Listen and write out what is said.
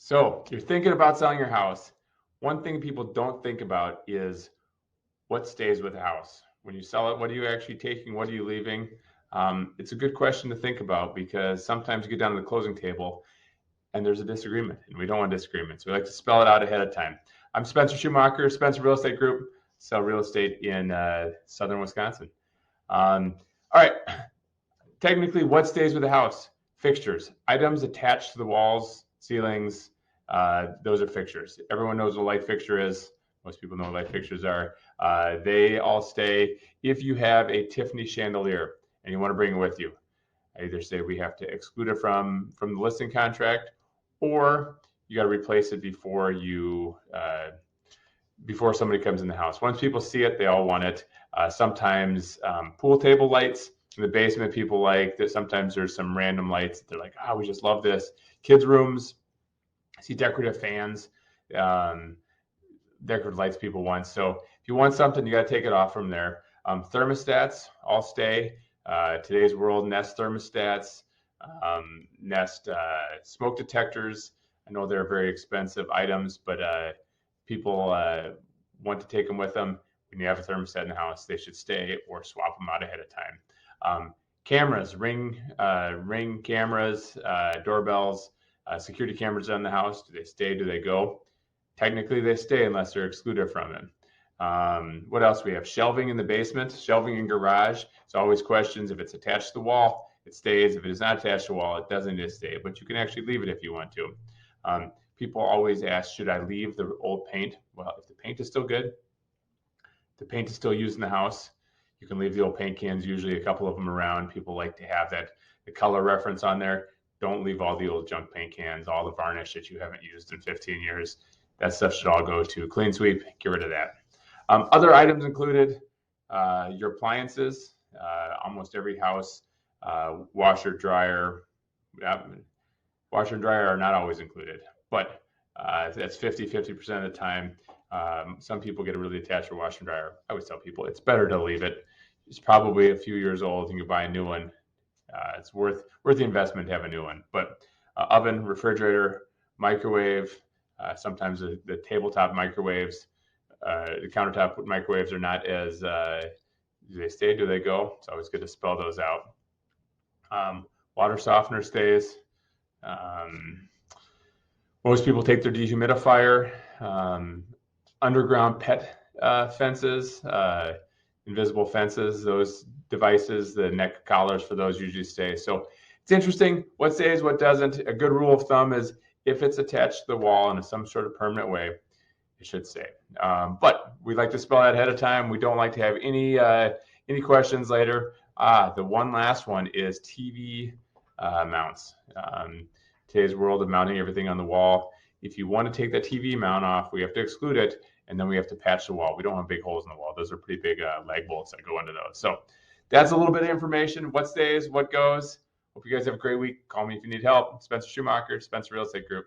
So you're thinking about selling your house. One thing people don't think about is what stays with the house. When you sell it, what are you actually taking? What are you leaving? It's a good question to think about because sometimes you get down to the closing table and there's a disagreement, and we don't want disagreements. We like to spell it out ahead of time. I'm Spencer Schumacher, Spencer Real Estate Group, sell real estate in southern Wisconsin. All right, technically, what stays with the house? Fixtures, items attached to the walls, ceilings, those are fixtures. Everyone knows what a light fixture is. Most people know what light fixtures are. They all stay. If you have a Tiffany chandelier and you want to bring it with you, I either say we have to exclude it from the listing contract, or you got to replace it before somebody comes in the house. Once people see it, they all want it. Sometimes pool table lights in the basement, people like that. Sometimes there's some random lights. They're like, we just love this. Kids' rooms, I see decorative fans, decorative lights people want. So if you want something, you got to take it off from there. Thermostats all stay. Today's world, Nest thermostats, Nest smoke detectors. I know they're very expensive items, but people want to take them with them. When you have a thermostat in the house, they should stay or swap them out ahead of time. Cameras, ring cameras, doorbells, security cameras in the house. Do they stay? Do they go? Technically, they stay unless they're excluded from it. What else we have? Shelving in the basement, shelving in garage. It's always questions. If it's attached to the wall, it stays. If it is not attached to the wall, it doesn't just stay. But you can actually leave it if you want to. People always ask, should I leave the old paint? Well, if the paint is still good, the paint is still used in the house, you can leave the old paint cans, usually a couple of them around. People like to have the color reference on there. Don't leave all the old junk paint cans, all the varnish that you haven't used in 15 years. That stuff should all go to clean sweep. Get rid of that. Other items included, your appliances. Almost every house, washer, dryer. Washer and dryer are not always included, but that's 50% of the time. Some people get really attached to a washer and dryer. I always tell people it's better to leave it. It's probably a few years old. You can buy a new one. It's worth the investment to have a new one. But oven, refrigerator, microwave. Sometimes the tabletop microwaves, the countertop microwaves are not as, do they stay? Do they go? It's always good to spell those out. Water softener stays. Most people take their dehumidifier. Underground pet fences, invisible fences, those devices, the neck collars for those usually stay. So it's interesting what stays, what doesn't. A good rule of thumb is if it's attached to the wall in some sort of permanent way, it should stay. But we like to spell that ahead of time. We don't like to have any questions later. The one last one is TV mounts. Today's world of mounting everything on the wall. If you want to take that TV mount off, we have to exclude it, and then we have to patch the wall. We don't want big holes in the wall. Those are pretty big lag bolts that go into those. So that's a little bit of information. What stays, what goes. Hope you guys have a great week. Call me if you need help. Spencer Schumacher, Spencer Real Estate Group.